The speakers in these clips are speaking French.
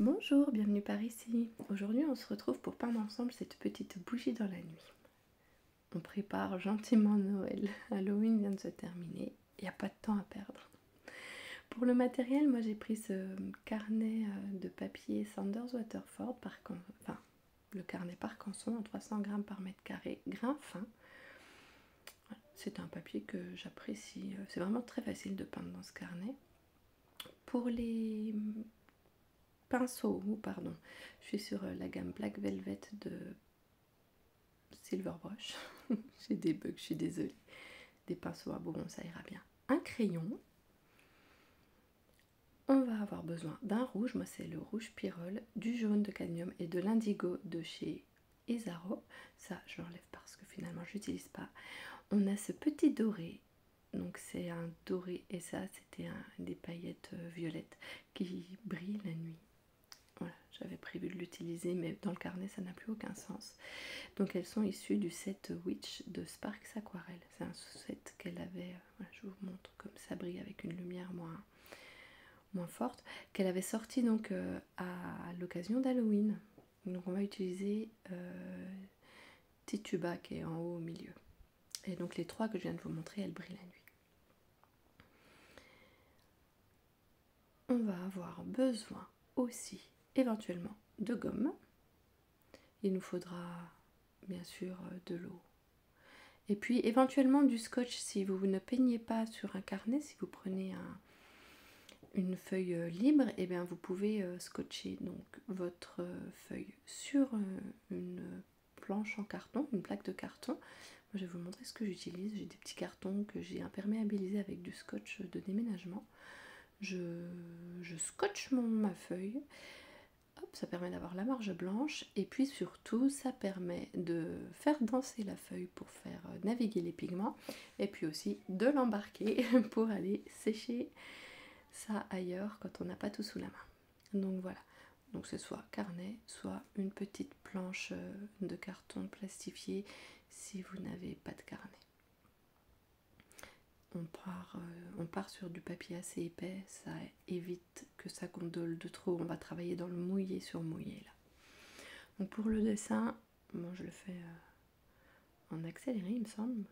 Bonjour, bienvenue par ici. Aujourd'hui, on se retrouve pour peindre ensemble cette petite bougie dans la nuit. On prépare gentiment Noël. Halloween vient de se terminer. Il n'y a pas de temps à perdre. Pour le matériel, moi j'ai pris ce carnet de papier Sanders Waterford, enfin le carnet par canson en 300 grammes par mètre carré, grain fin. C'est un papier que j'apprécie. C'est vraiment très facile de peindre dans ce carnet. Pour les pinceaux, pardon, je suis sur la gamme Black Velvet de Silver Brush. J'ai des bugs, je suis désolée. Des pinceaux à bonbons, ça ira bien. Un crayon. On va avoir besoin d'un rouge, moi c'est le rouge Pyrrole, du jaune de cadmium et de l'indigo de chez Isaro. Ça je l'enlève parce que finalement je n'utilise pas. On a ce petit doré, donc c'est un doré et ça c'était des paillettes violettes qui brillent la nuit. Voilà, j'avais prévu de l'utiliser mais dans le carnet ça n'a plus aucun sens. Donc elles sont issues du set Witch de Sparks Aquarelle. C'est un set qu'elle avait, voilà, je vous montre comme ça brille avec une lumière moins forte, qu'elle avait sorti donc à l'occasion d'Halloween. Donc on va utiliser Tituba qui est en haut au milieu. Et donc les trois que je viens de vous montrer, elles brillent la nuit. On va avoir besoin aussi éventuellement de gomme. Il nous faudra bien sûr de l'eau. Et puis éventuellement du scotch si vous ne peignez pas sur un carnet, si vous prenez une feuille libre, et bien vous pouvez scotcher donc votre feuille sur une planche en carton, une plaque de carton. Moi, je vais vous montrer ce que j'utilise. J'ai des petits cartons que j'ai imperméabilisés avec du scotch de déménagement. Je scotche ma feuille. Hop, ça permet d'avoir la marge blanche et puis surtout ça permet de faire danser la feuille pour faire naviguer les pigments et puis aussi de l'embarquer pour aller sécher ça ailleurs quand on n'a pas tout sous la main. Donc voilà, donc c'est soit carnet, soit une petite planche de carton plastifié si vous n'avez pas de carnet. On part sur du papier assez épais, ça évite que ça gondole de trop. On va travailler dans le mouillé sur mouillé là. Donc pour le dessin, bon, je le fais en accéléré il me semble,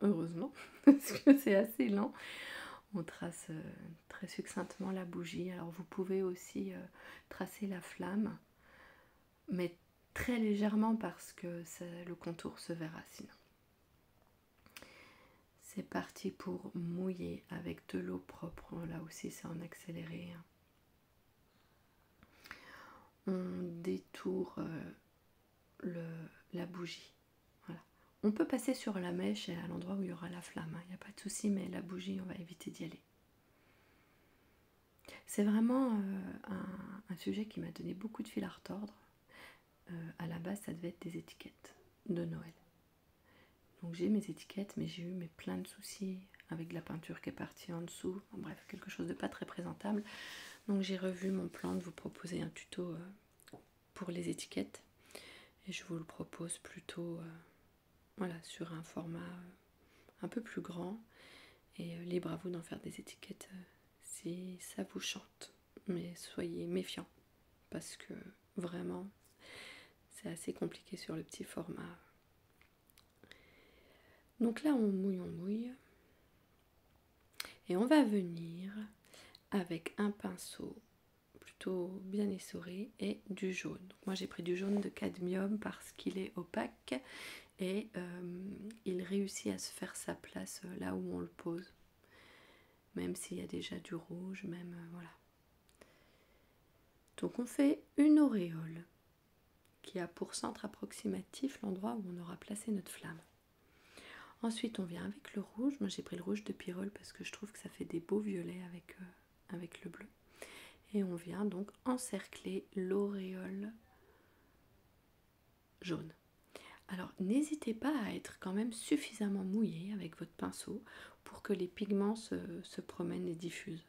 heureusement, parce que c'est assez lent. On trace très succinctement la bougie. Alors vous pouvez aussi tracer la flamme, mais très légèrement parce que le contour se verra sinon. C'est parti pour mouiller avec de l'eau propre. Là aussi c'est en accéléré. On détourne la bougie. Voilà. On peut passer sur la mèche à l'endroit où il y aura la flamme. Il n'y a pas de souci, mais la bougie, on va éviter d'y aller. C'est vraiment un sujet qui m'a donné beaucoup de fil à retordre. À la base, ça devait être des étiquettes de Noël. Donc j'ai mes étiquettes, mais j'ai eu plein de soucis avec de la peinture qui est partie en dessous. En bref, quelque chose de pas très présentable. Donc j'ai revu mon plan de vous proposer un tuto pour les étiquettes. Et je vous le propose plutôt voilà, sur un format un peu plus grand. Et libre à vous d'en faire des étiquettes si ça vous chante. Mais soyez méfiants parce que vraiment c'est assez compliqué sur le petit format. Donc là on mouille et on va venir avec un pinceau plutôt bien essoré et du jaune. Donc moi j'ai pris du jaune de cadmium parce qu'il est opaque et il réussit à se faire sa place là où on le pose, même s'il y a déjà du rouge, même voilà. Donc on fait une auréole qui a pour centre approximatif l'endroit où on aura placé notre flamme. Ensuite on vient avec le rouge. Moi j'ai pris le rouge de Pyrrole parce que je trouve que ça fait des beaux violets avec le bleu. Et on vient donc encercler l'auréole jaune. Alors n'hésitez pas à être quand même suffisamment mouillé avec votre pinceau pour que les pigments se promènent et diffusent,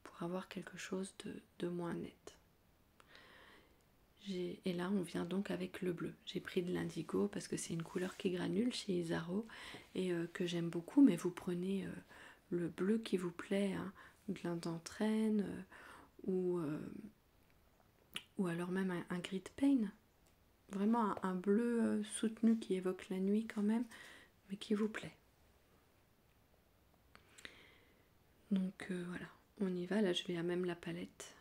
pour avoir quelque chose de moins net. Et là on vient donc avec le bleu. J'ai pris de l'indigo parce que c'est une couleur qui granule chez Isaro et que j'aime beaucoup, mais vous prenez le bleu qui vous plaît, hein, de l'Indentrène ou ou alors même un gris de pain, vraiment un bleu soutenu qui évoque la nuit quand même, mais qui vous plaît. Donc voilà, on y va. Là je vais à même la palette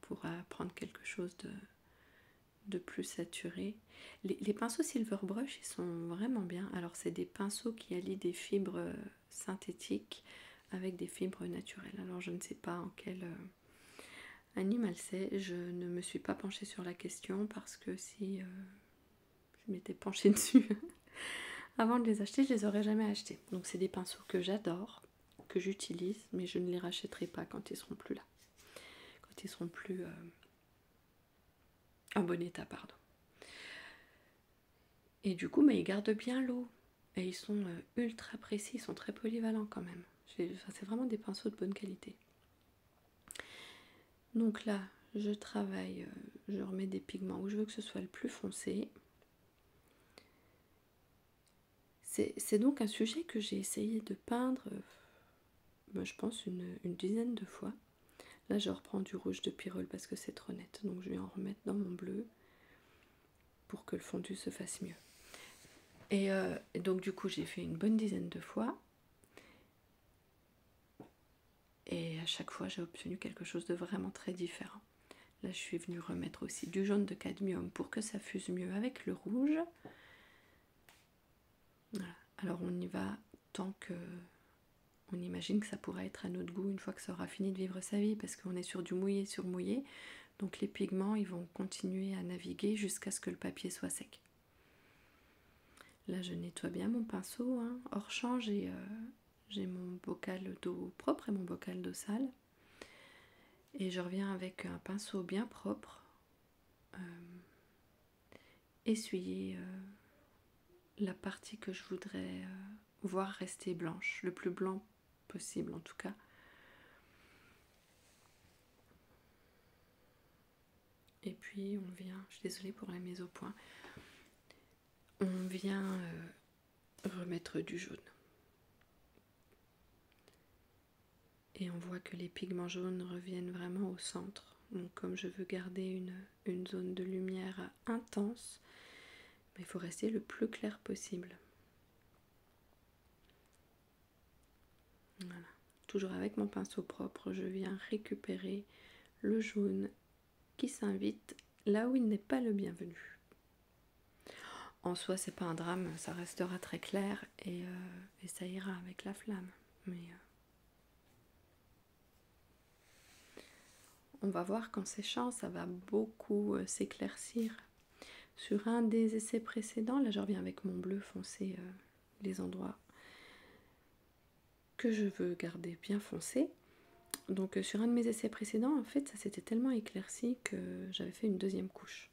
pour prendre quelque chose de plus saturé. Les pinceaux Silver Brush, ils sont vraiment bien. Alors c'est des pinceaux qui allient des fibres synthétiques avec des fibres naturelles. Alors je ne sais pas en quel animal c'est. Je ne me suis pas penchée sur la question parce que si je m'étais penchée dessus avant de les acheter, je les aurais jamais achetés. Donc c'est des pinceaux que j'adore, que j'utilise, mais je ne les rachèterai pas quand ils seront plus là. Quand ils seront plus en bon état, pardon. Et du coup, mais ils gardent bien l'eau. Et ils sont ultra précis, ils sont très polyvalents quand même. C'est vraiment des pinceaux de bonne qualité. Donc là, je travaille, je remets des pigments où je veux que ce soit le plus foncé. C'est donc un sujet que j'ai essayé de peindre, je pense, une dizaine de fois. Là, je reprends du rouge de Pyrrole parce que c'est trop net. Donc je vais en remettre dans mon bleu pour que le fondu se fasse mieux. Et donc du coup, j'ai fait une bonne dizaine de fois. Et à chaque fois, j'ai obtenu quelque chose de vraiment très différent. Là, je suis venue remettre aussi du jaune de cadmium pour que ça fuse mieux avec le rouge. Voilà. Alors, on y va tant que... On imagine que ça pourra être à notre goût une fois que ça aura fini de vivre sa vie, parce qu'on est sur du mouillé sur mouillé. Donc, les pigments, ils vont continuer à naviguer jusqu'à ce que le papier soit sec. Là, je nettoie bien mon pinceau. Hors champ, j'ai mon bocal d'eau propre et mon bocal d'eau sale. Et je reviens avec un pinceau bien propre, essuyer la partie que je voudrais voir rester blanche, le plus blanc possible en tout cas. Et puis on vient, je suis désolée pour la mise au point, on vient remettre du jaune. Et on voit que les pigments jaunes reviennent vraiment au centre. Donc comme je veux garder une zone de lumière intense, il faut rester le plus clair possible. Voilà. Toujours avec mon pinceau propre, je viens récupérer le jaune qui s'invite là où il n'est pas le bienvenu. En soi, c'est pas un drame, ça restera très clair et ça ira avec la flamme. Mais on va voir qu'en séchant, ça va beaucoup s'éclaircir. Sur un des essais précédents, là je reviens avec mon bleu foncé, les endroits que je veux garder bien foncés. Donc sur un de mes essais précédents, en fait, ça s'était tellement éclairci que j'avais fait une deuxième couche.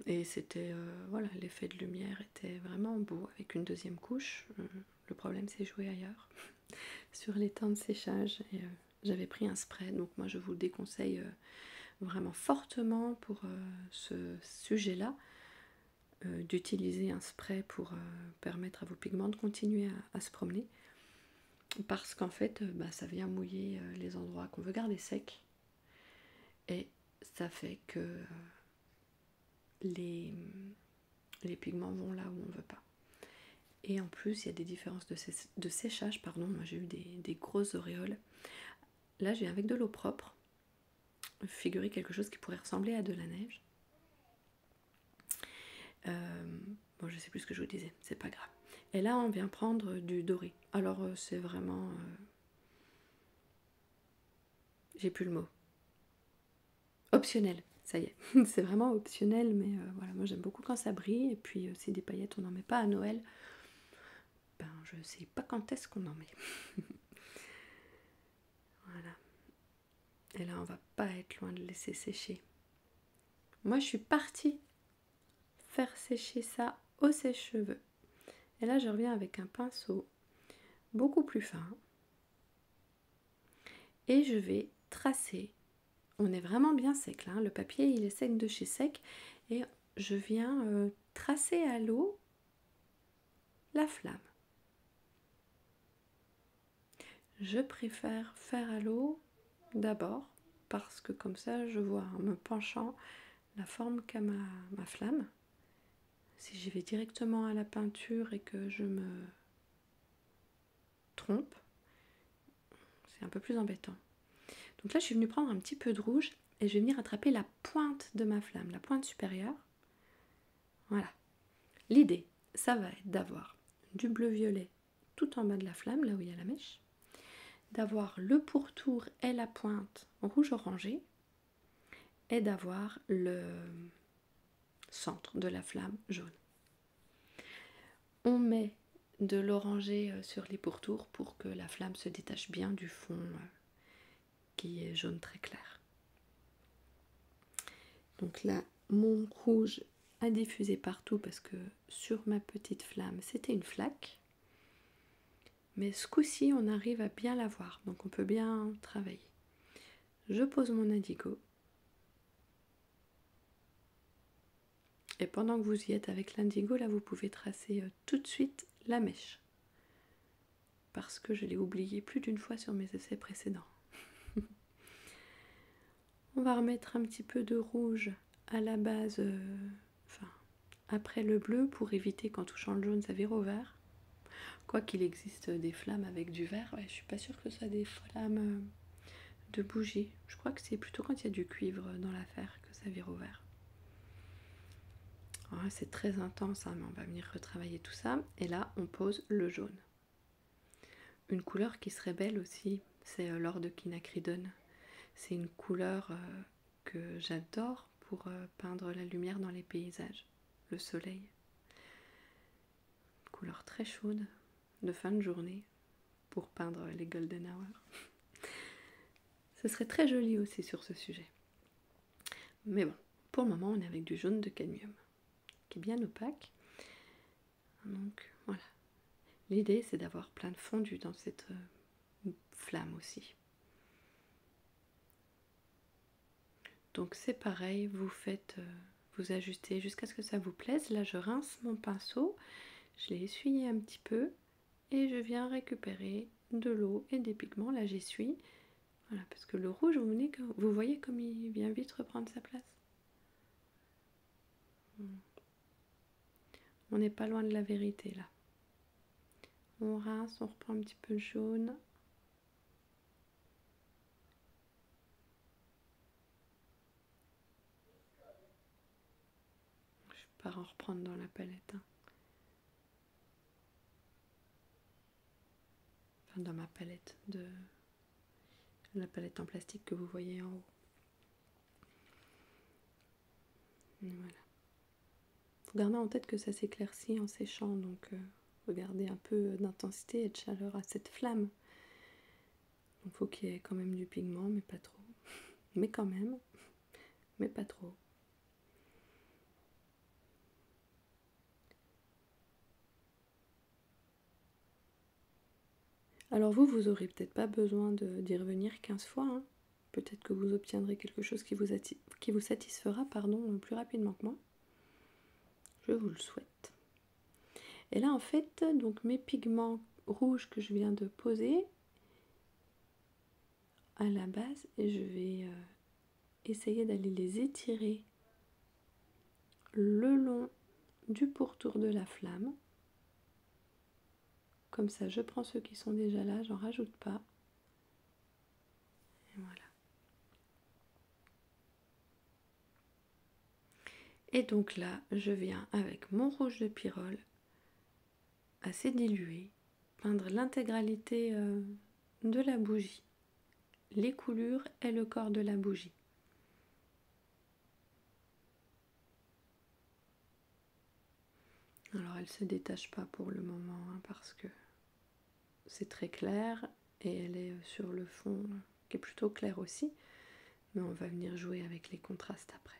Et c'était, voilà, l'effet de lumière était vraiment beau avec une deuxième couche. Le problème, c'est jouer ailleurs, sur les temps de séchage. Et j'avais pris un spray, donc moi je vous le déconseille vraiment fortement pour ce sujet-là, d'utiliser un spray pour permettre à vos pigments de continuer à se promener. Parce qu'en fait, ça vient mouiller les endroits qu'on veut garder secs. Et ça fait que les pigments vont là où on ne veut pas. Et en plus, il y a des différences de séchage. Pardon, moi j'ai eu des grosses auréoles. Là, j'ai avec de l'eau propre figuré quelque chose qui pourrait ressembler à de la neige. Bon, je sais plus ce que je vous disais, c'est pas grave. Et là, on vient prendre du doré. Alors, c'est vraiment... j'ai plus le mot. Optionnel, ça y est. C'est vraiment optionnel, mais voilà, moi j'aime beaucoup quand ça brille. Et puis, si des paillettes, on n'en met pas à Noël, ben, je sais pas quand est-ce qu'on en met. Voilà. Et là, on va pas être loin de laisser sécher. Moi, je suis partie faire sécher ça au sèche-cheveux. Et là, je reviens avec un pinceau beaucoup plus fin. Et je vais tracer. On est vraiment bien sec là. Le papier, il est sec de chez sec. Et je viens tracer à l'eau la flamme. Je préfère faire à l'eau d'abord, parce que comme ça je vois en me penchant la forme qu'a ma flamme. Si j'y vais directement à la peinture et que je me trompe, c'est un peu plus embêtant. Donc là je suis venue prendre un petit peu de rouge et je vais venir attraper la pointe de ma flamme, la pointe supérieure. Voilà. L'idée, ça va être d'avoir du bleu-violet tout en bas de la flamme, là où il y a la mèche, d'avoir le pourtour et la pointe rouge-orangé, et d'avoir le centre de la flamme jaune. On met de l'orangé sur les pourtours pour que la flamme se détache bien du fond qui est jaune très clair. Donc là, mon rouge a diffusé partout parce que sur ma petite flamme, c'était une flaque. Mais ce coup-ci, on arrive à bien la voir, donc on peut bien travailler. Je pose mon indigo. Et pendant que vous y êtes avec l'indigo, là, vous pouvez tracer tout de suite la mèche. Parce que je l'ai oublié plus d'une fois sur mes essais précédents. On va remettre un petit peu de rouge à la base, après le bleu, pour éviter qu'en touchant le jaune, ça vire au vert. Quoi qu'il existe des flammes avec du vert, ouais, je suis pas sûre que ce soit des flammes de bougie. Je crois que c'est plutôt quand il y a du cuivre dans l'affaire que ça vire au vert. Ouais, c'est très intense, hein, mais on va venir retravailler tout ça. Et là, on pose le jaune. Une couleur qui serait belle aussi, c'est l'or de quinacridone. C'est une couleur que j'adore pour peindre la lumière dans les paysages, le soleil. Couleur très chaude, de fin de journée, pour peindre les golden hours. Ce serait très joli aussi sur ce sujet. Mais bon, pour le moment, on est avec du jaune de cadmium, qui est bien opaque. Donc voilà. L'idée, c'est d'avoir plein de fondu dans cette flamme aussi. Donc c'est pareil, vous faites, vous ajustez jusqu'à ce que ça vous plaise. Là, je rince mon pinceau, je l'ai essuyé un petit peu et je viens récupérer de l'eau et des pigments. Là, j'essuie. Voilà, parce que le rouge, vous voyez comme il vient vite reprendre sa place. On n'est pas loin de la vérité là. On rince, on reprend un petit peu de jaune. Je vais pas en reprendre dans la palette. Hein. Enfin, dans ma palette la palette en plastique que vous voyez en haut. Et voilà. Faut garder en tête que ça s'éclaircit en séchant, donc regardez un peu d'intensité et de chaleur à cette flamme. Donc faut qu'il y ait quand même du pigment, mais pas trop. Mais quand même, mais pas trop. Alors vous aurez peut-être pas besoin d'y revenir 15 fois. Hein. Peut-être que vous obtiendrez quelque chose qui vous satisfera plus rapidement que moi. Je vous le souhaite. Et là en fait, donc mes pigments rouges que je viens de poser à la base, et je vais essayer d'aller les étirer le long du pourtour de la flamme. Comme ça, je prends ceux qui sont déjà là, j'en rajoute pas. Et voilà. Et donc là, je viens avec mon rouge de pyrrole, assez dilué, peindre l'intégralité de la bougie, les coulures et le corps de la bougie. Alors elle se détache pas pour le moment hein, parce que c'est très clair et elle est sur le fond qui est plutôt clair aussi, mais on va venir jouer avec les contrastes après.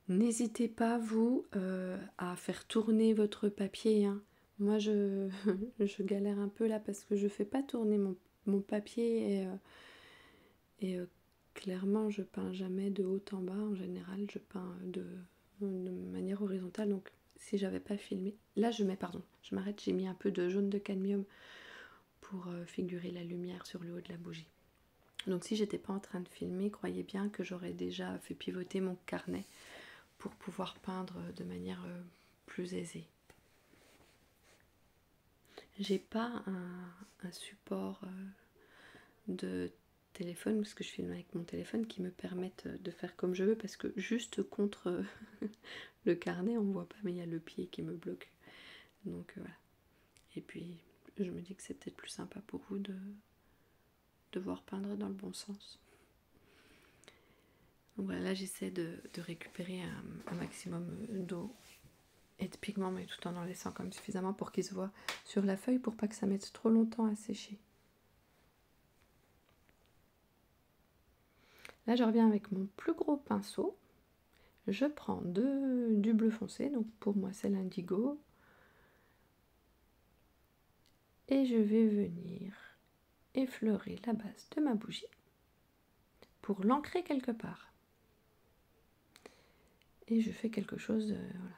N'hésitez pas, vous, à faire tourner votre papier. Hein. Moi, je galère un peu là parce que je fais pas tourner mon papier et clairement, je peins jamais de haut en bas. En général, je peins de manière horizontale. Donc, si j'avais pas filmé. Là je mets, pardon, je m'arrête, j'ai mis un peu de jaune de cadmium pour figurer la lumière sur le haut de la bougie. Donc si j'étais pas en train de filmer, croyez bien que j'aurais déjà fait pivoter mon carnet pour pouvoir peindre de manière plus aisée. J'ai pas un support de téléphone, parce que je filme avec mon téléphone, qui me permette de faire comme je veux, parce que juste contre le carnet on voit pas, mais il y a le pied qui me bloque. Donc voilà. Et puis je me dis que c'est peut-être plus sympa pour vous de devoir peindre dans le bon sens. Donc voilà, là j'essaie de récupérer un maximum d'eau et de pigments, mais tout en laissant quand même suffisamment pour qu'il se voit sur la feuille, pour pas que ça mette trop longtemps à sécher. Là je reviens avec mon plus gros pinceau, je prends du bleu foncé, donc pour moi c'est l'indigo, et je vais venir effleurer la base de ma bougie pour l'ancrer quelque part. Et je fais quelque chose voilà,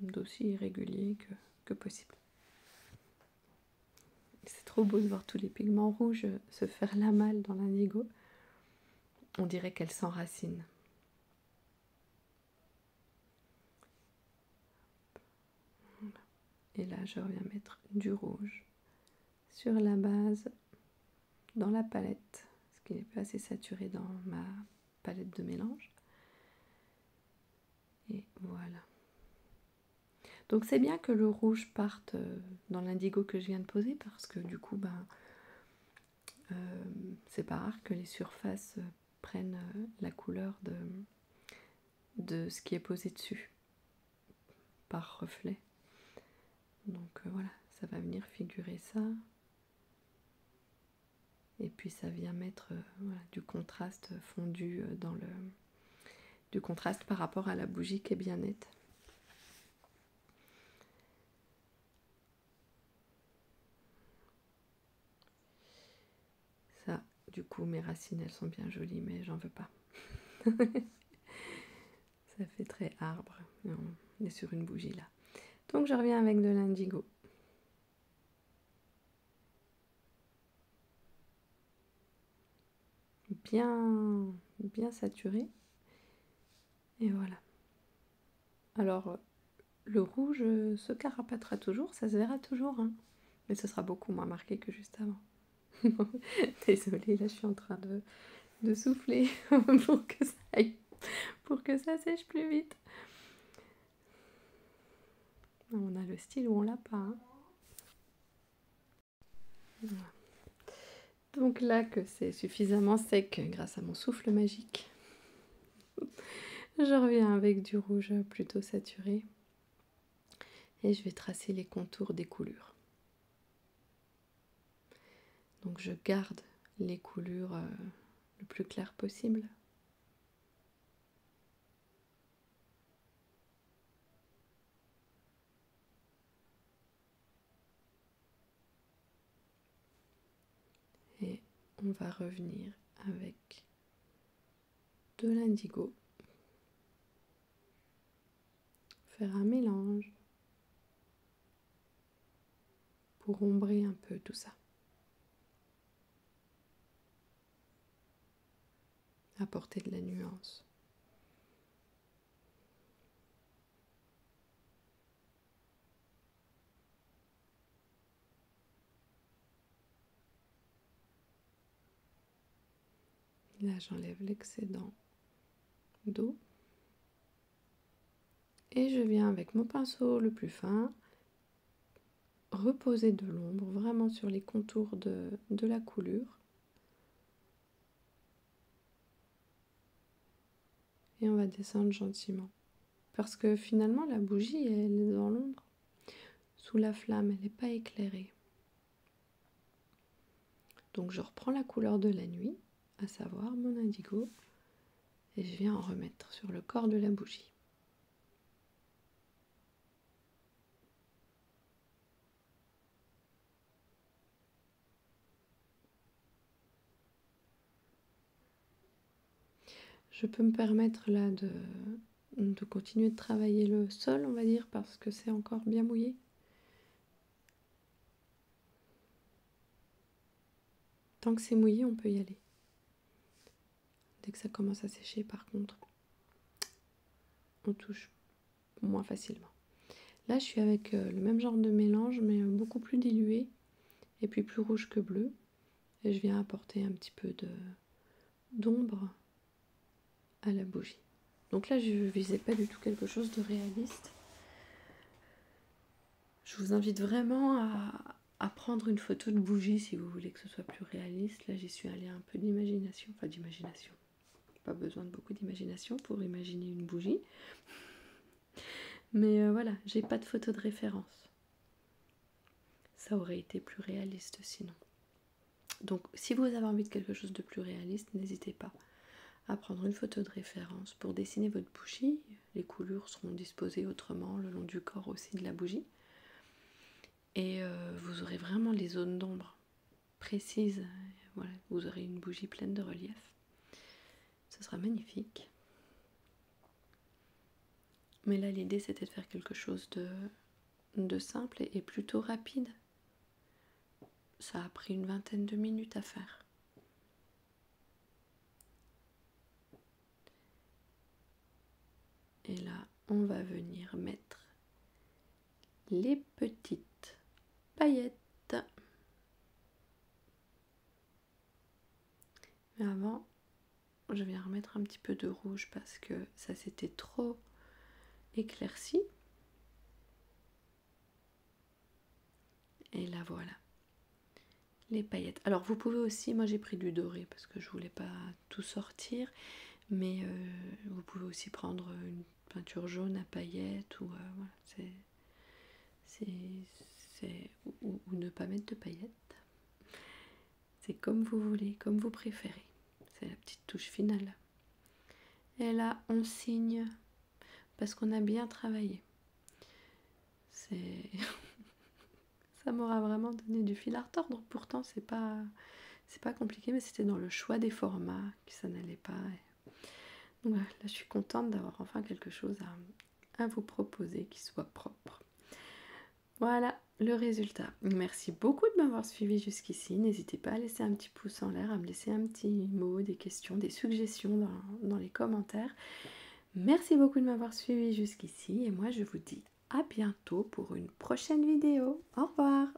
d'aussi irrégulier que possible. C'est trop beau de voir tous les pigments rouges se faire la malle dans l'indigo. On dirait qu'elle s'enracine. Voilà. Et là, je reviens mettre du rouge sur la base, dans la palette, ce qui n'est pas assez saturé dans ma palette de mélange. Et voilà. Donc c'est bien que le rouge parte dans l'indigo que je viens de poser, parce que du coup, c'est pas rare que les surfaces prennent la couleur de ce qui est posé dessus, par reflet. Donc voilà, ça va venir figurer ça. Et puis ça vient mettre voilà, du contraste fondu dans le... du contraste par rapport à la bougie qui est bien nette. Ça, du coup, mes racines, elles sont bien jolies, mais j'en veux pas. Ça fait très arbre. On est sur une bougie là. Donc je reviens avec de l'indigo. Bien saturé. Et voilà. Alors, le rouge se carapatera toujours, ça se verra toujours, hein. Mais ce sera beaucoup moins marqué que juste avant. Désolée, là je suis en train de souffler pour que ça sèche plus vite. On a le style ou on l'a pas, hein. Voilà. Donc là que c'est suffisamment sec grâce à mon souffle magique, je reviens avec du rouge plutôt saturé et je vais tracer les contours des coulures. Donc je garde les coulures le plus clair possible. Et on va revenir avec de l'indigo, faire un mélange pour ombrer un peu tout ça, apporter de la nuance. Là j'enlève l'excédent d'eau et je viens avec mon pinceau le plus fin reposer de l'ombre vraiment sur les contours de la coulure. Et on va descendre gentiment. Parce que finalement la bougie elle est dans l'ombre. Sous la flamme, elle n'est pas éclairée. Donc je reprends la couleur de la nuit, à savoir mon indigo, et je viens en remettre sur le corps de la bougie. Je peux me permettre là de de continuer de travailler le sol, on va dire, parce que c'est encore bien mouillé. Tant que c'est mouillé, on peut y aller. Dès que ça commence à sécher, par contre, on touche moins facilement. Là, je suis avec le même genre de mélange, mais beaucoup plus dilué, et puis plus rouge que bleu. Et je viens apporter un petit peu d'ombre à la bougie. Donc là, je ne visais pas du tout quelque chose de réaliste. Je vous invite vraiment à prendre une photo de bougie si vous voulez que ce soit plus réaliste. Là, j'y suis allée un peu d'imagination. Enfin, d'imagination. Pas besoin de beaucoup d'imagination pour imaginer une bougie. Mais voilà, j'ai pas de photo de référence. Ça aurait été plus réaliste sinon. Donc, si vous avez envie de quelque chose de plus réaliste, n'hésitez pas à prendre une photo de référence pour dessiner votre bougie. Les couleurs seront disposées autrement le long du corps aussi de la bougie. Et vous aurez vraiment les zones d'ombre précises. Voilà, vous aurez une bougie pleine de relief. Ce sera magnifique. Mais là, l'idée, c'était de faire quelque chose de simple et plutôt rapide. Ça a pris une vingtaine de minutes à faire. Et là, on va venir mettre les petites paillettes. Mais avant, je viens remettre un petit peu de rouge parce que ça s'était trop éclairci. Et là, voilà. Les paillettes. Alors, vous pouvez aussi, moi j'ai pris du doré parce que je voulais pas tout sortir. Mais vous pouvez aussi prendre une peinture jaune à paillettes ou voilà, ou ne pas mettre de paillettes. C'est comme vous voulez, comme vous préférez. C'est la petite touche finale. Et là, on signe parce qu'on a bien travaillé. Ça m'aura vraiment donné du fil à retordre. Pourtant, c'est pas compliqué, mais c'était dans le choix des formats que ça n'allait pas. Donc là, je suis contente d'avoir enfin quelque chose à vous proposer qui soit propre. Voilà le résultat. Merci beaucoup de m'avoir suivi jusqu'ici. N'hésitez pas à laisser un petit pouce en l'air, à me laisser un petit mot, des questions, des suggestions dans les commentaires. Merci beaucoup de m'avoir suivi jusqu'ici et moi je vous dis à bientôt pour une prochaine vidéo. Au revoir!